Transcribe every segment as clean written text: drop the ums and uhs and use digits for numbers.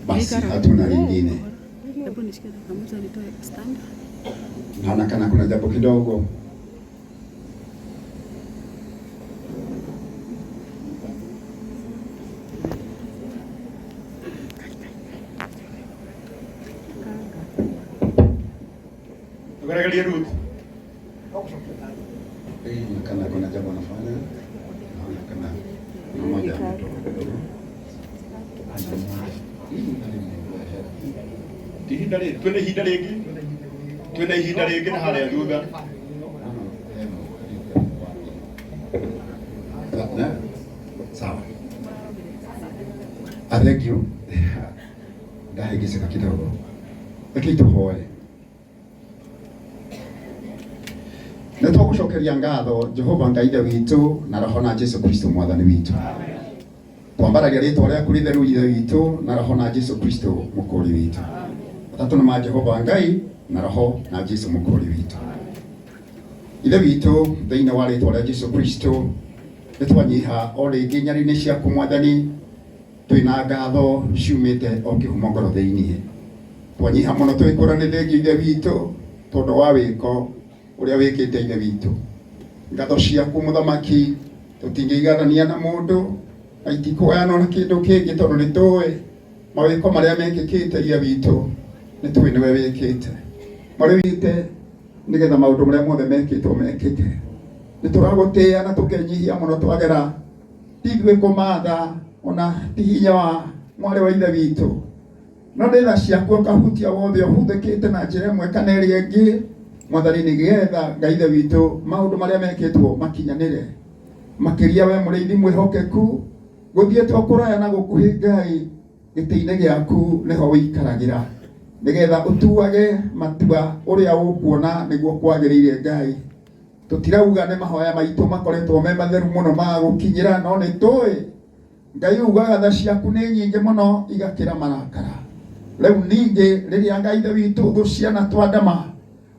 Basi hatuna lingine. Naona kana kuna jambo kidogo. Angalia Ruth. Kana kuna jambo anafanya. Naona kana mmoja kidogo. Twende ihinda rĩngĩ na harĩa thutha. Sawa. Athegio. Ndahegeseka kidogo. Lakini tuhoe. Nĩtũgũcokeria ngatho Jehova Ngai ithe witũ na roho na Jesu Kristo mwathani witũ. Twambaragia rĩtwa rĩaku rĩtheru ithe witũ na roho na Jesu Kristo mũkũri witũ. Atatũ nĩ ma Jehova Ngai na roho na Jesu mũkũri witũ. Ithe witũ thĩinĩ wa rĩtwa rĩa Jesu Kristo nĩtwanyiha o rĩngĩ nyarĩ-inĩ ciaku mwathani, twĩna ngatho ciumĩte o kĩhumo ngoro thĩinĩ. Twanyiha mũno twĩkũra nĩ thengio ithe witũ tondũ wa wĩko ũrĩa wĩkĩte ithe witũ. Ngatho ciaku mũthamaki tũtingĩiganania na mũndũ, na itikũheana na kĩndũ kĩngĩ tondũ nĩtũĩ mawĩko marĩa mekĩkĩte ithe witũ nĩtũĩ nĩwe wĩkĩte. Marĩ wite nĩgetha maũndũ marĩa mothe mekĩtwo mekĩke. Nĩtũragũtĩĩa na tũkenyihia mũno twagera ithuĩ kũmatha ona ti hinya wa mwarĩ wa ithe witũ, no nĩ tha ciaku ũkahutia wothe ũhũthĩkĩte na njĩra ĩmwe kana ĩrĩa ĩngĩ mwathani, nĩgetha Ngai ithe witũ maũndũ marĩa mekĩtwo makinyanĩre. Makĩria we mũrĩithi mwĩhokeku gũthiĩtwo kũraya na gũkuhĩ Ngai gĩtĩ-inĩ gĩaku nĩho wĩikaragĩra, nĩgetha ũtuage matua ũrĩa ũkuona nĩguo kwagĩrĩire Ngai. Tũtirauga nĩ mahoya maitũ makoretwo me matheru mũno ma gũkinyĩra, no nĩtũĩ Ngai ugaga tha ciaku nĩ nyingĩ mũno igakĩra marakara. Rĩu ningĩ rĩrĩa Ngai ithe witũ thũ ciana twandama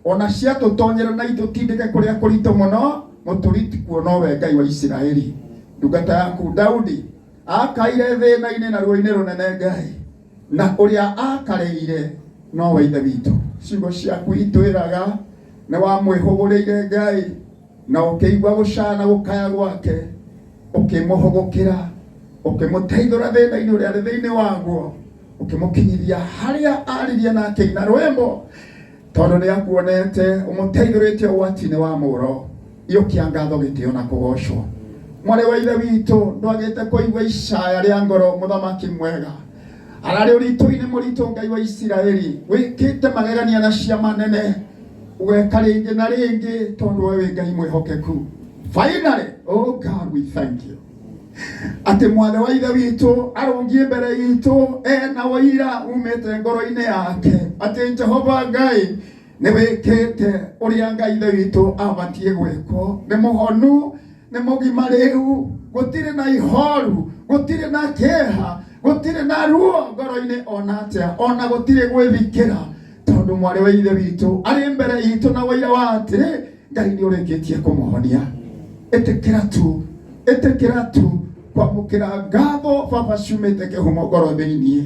ona ciatũtonyera na itũtindĩke kũrĩa kũritũ mũno, mũtũriti kuo we Ngai wa Isiraeli. Ndungata yaku Daudi akaire thĩna-inĩ na ruo-inĩ rũnene Ngai, na ũrĩa akarĩire no we ithe witũ. Ciugo ciaku itwĩraga nĩ wamwĩhũgũrĩire Ngai na ũkĩigua gũcana gũkaya gwake, ũkĩmũhũgũkĩra, ũkĩmũteithũra thĩna-inĩ ũrĩa arĩ thĩinĩ waguo, ũkĩmũkinyithia harĩa aririe na akĩina rwĩmbo, tondũ nĩ akuonete ũmũteithũrĩtie ũgwati-inĩ wa mũro. Iyũkia ngatho gĩtĩo na kũgocwo. Mwarĩ wa ithe witũ ndwagĩte kũigua icaya rĩa ngoro mũthamaki mwega, ararĩ ũritũ-inĩ mũritũ Ngai wa Isiraeli, wĩkĩte magegania na ciama nene, ũgeka rĩngĩ na rĩngĩ tondũ we wĩ Ngai mwĩhokeku. Finally, oh God, we thank you. Atĩ mwathe wa ithe witũ arũngie mbere itũ ena ũira umĩte ngoro-inĩ yake, atĩ Jehova Ngai nĩ wĩkĩte ũrĩa Ngai ithe witũ abatie gwĩkwo. Nĩ mũhonu, nĩ mũgima rĩu, gũtirĩ na ihoru, gũtirĩ na kĩeha, gũtirĩ na ruo ngoro-inĩ ona atĩa, ona gũtirĩ gwĩthikĩra, tondũ mwarĩ wa ithe witũ arĩ mbere itũ na ũira wa atĩ Ngai nĩ ũrĩkĩtie kũmũhonia. Ĩtĩkĩra tu kwamũkĩra ngatho Baba ciumĩte kĩhumo ngoro thĩinĩ.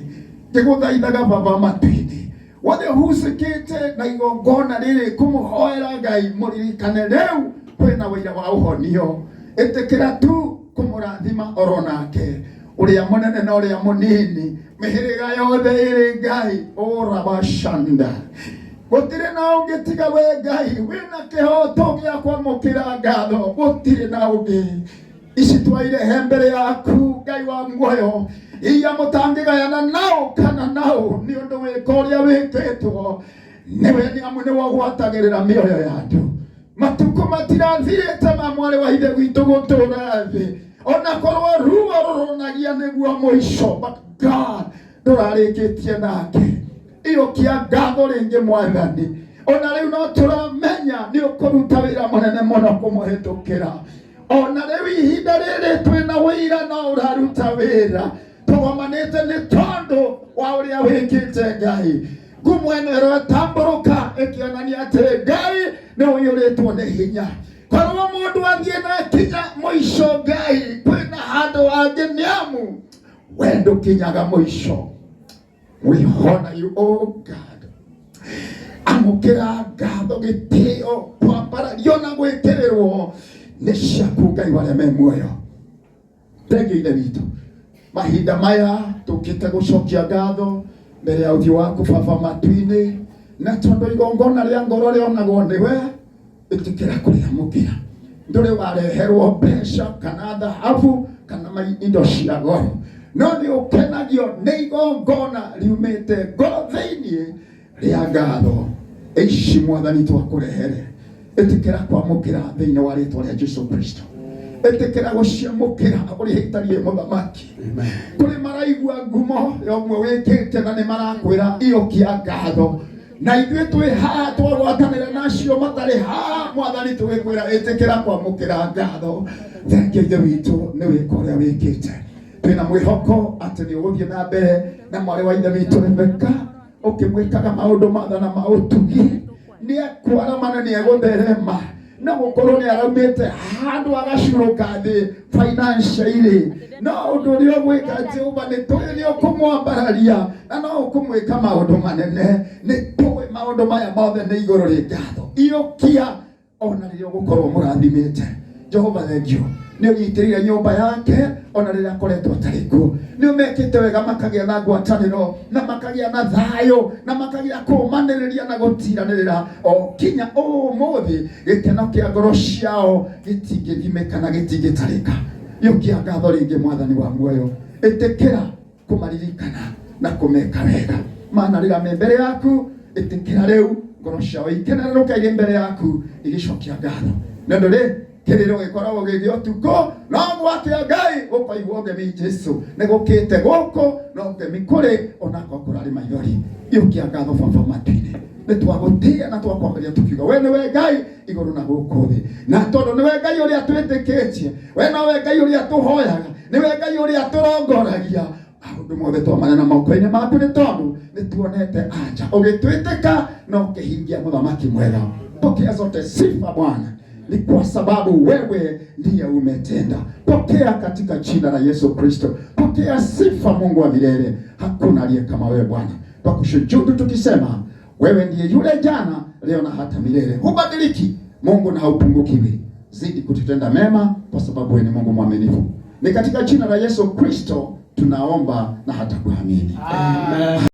Ngĩgũthaithaga Baba matu-inĩ wothe ũhucĩkĩte na igongona rĩrĩ kũmũhoera Ngai, mũririkane rĩu kwĩna ũira wa ũhonio. Ĩtĩkĩra tu kũmũrathima oro nake, ũrĩa mũnene na ũrĩa mũnini, mĩhĩrĩga yothe ĩrĩ Ngai ũrabacanda. Gũtirĩ na ũngĩ tiga we Ngai, wĩna kĩhoto gĩa kwamũkĩra ngatho, gũtirĩ na ũngĩ. Ici twairehe mbere yaku Ngai wa muoyo, iya mũtangĩgayana nao kana nao nĩ ũndũ wĩka ũrĩa wĩkĩtwo. Nĩwe nĩamu nĩwe ũgwatagĩrĩra mĩoyo ya andũ. Matukũ matirathirĩte ma mwarĩ wa ithe witũ gũtũũra thĩ, ona korwo ruo rũrũnagia nĩguo mũico, but God ndũrarĩkĩtie nake. Iyũkia ngatho rĩngĩ mwathani, ona rĩu no tũramenya nĩ ũkũruta wĩra mũnene mũno kũmũhĩtũkĩra. Ona rĩu ihinda rĩrĩ twĩna ũira no ũraruta wĩra, tũgomanĩte nĩ tondũ wa ũrĩa wĩkĩte Ngai. Ngumo ĩno ĩrotambũrũka ĩkĩonania atĩ Ngai nĩ ũiyũrĩtwo nĩ hinya. Korwo mũndũ athiĩ na kinya mũico Ngai, kwĩna handũ hangĩ nĩamu we ndũkinyaga mũico. We honor you, oh God. Amukira ngatho gitio kwambarario na gwekererwo nĩ ciaku Ngai wareme muoyo. Thank you, David. Mahinda maya tukite gucokia ngatho mbere ya uthio waku Baba matu-inĩ, na tondu igongona rĩa ngoro rĩonagwo nĩwe, itikira kũrĩamũkĩra. Ndũrĩ wareherwo mbeca kana thahabu kana indo cia goro, no nĩ ũkenagio nĩ igongona riumĩte ngoro thĩinĩ rĩa ngatho. Ici Mwathani twakũrehere, itikira kwamũkĩra thĩinĩ wa rĩĩtwa rĩa Jesũ Kristo. Etekera guciamukira uri hitarie muthamaki. Kuri maraigua ngumo ya umwe wikite na ni marakwira iyo kia ngatho, na ithuĩ twĩ haha twagwatanĩra nacio matarĩ haha. Mwathani tũgĩkwĩra etekera kwamũkĩra ngatho. Thengia ithe witũ nĩ wĩka ũrĩa wĩkĩte. Twĩna mwĩhoko atĩ nĩ ũgũthiĩ na mbere na mwarĩ wa ithe witũ Rebeka, ũkĩmwĩkaga maũndũ matha na maũtugi. Nĩ ekwaramana, nĩ egũtherema na gũkorwo nĩ araumĩte handũ agacurũka thĩ financially. No ũndũ ũrĩa ũgwĩka Jehova nĩ tũĩ nĩ ũkũmwambararia na no ũkũmwĩka maũndũ manene. Nĩ tũĩ maũndũ maya mothe nĩ igũrũ rĩ ngatho. Iyũkia ona rĩrĩa ũgũkorwo mũrathimĩte. Jehova thengio nĩ ũnyitĩrĩire nyũmba yake ona rĩrĩa akoretwo atarĩ kuo. Nĩ ũmekĩte wega makagĩa na ngwatanĩro na makagĩa na thayũ na makagĩa kũmanĩrĩria na gũtiranĩrĩra o kinya ũmũthĩ. Gĩkeno kĩa ngoro ciao gĩtingĩthimĩka na gĩtingĩtarĩka. Iyũkia ngatho rĩngĩ Mwathani wa muoyo, ĩtĩkĩra kũmaririkana na kũmeka wega. Maana rĩrĩa me mbere yaku, ĩtĩkĩra rĩu ngoro ciao ikenerũka irĩ mbere yaku igĩcokia ngatho. Na ndũrĩ kĩrĩro gĩkoragwo gĩgĩ ũtukũ, no gwakĩa Ngai gũkoigwo ngemi Jesũ. Nĩ gũkĩte gũkũ no ngemi kũrĩ onako kũrarĩ maithori. Iyũkia ngatho Baba matu-inĩ, nĩ twagũtĩĩa na twakwambĩrĩria tukiuga we nĩwe Ngai igũrũ na gũkũ thĩ. Na tondũ nĩwe Ngai ũrĩa twĩtĩkĩtie, we nowe Ngai ũrĩa tũhoyaga, nĩwe Ngai ũrĩa tũrongoragia. Maũndũ mothe twamane na moko-inĩ maku nĩ tondũ nĩ tuonete anja ũgĩtwĩtĩka na ũkĩhingia mũthamaki mwega. Pokea zote sifa Bwana, ni kwa sababu wewe ndiye umetenda. Pokea katika jina la Yesu Kristo. Pokea sifa Mungu wa milele. Hakuna aliye kama wewe Bwana. Tukushujudu tukisema wewe ndiye yule jana, leo na hata milele. Hubadiliki Mungu na haupungukiwi. Zidi kututenda mema kwa sababu wewe ni Mungu mwaminifu. Ni katika jina la Yesu Kristo tunaomba na hata kuamini. Amen.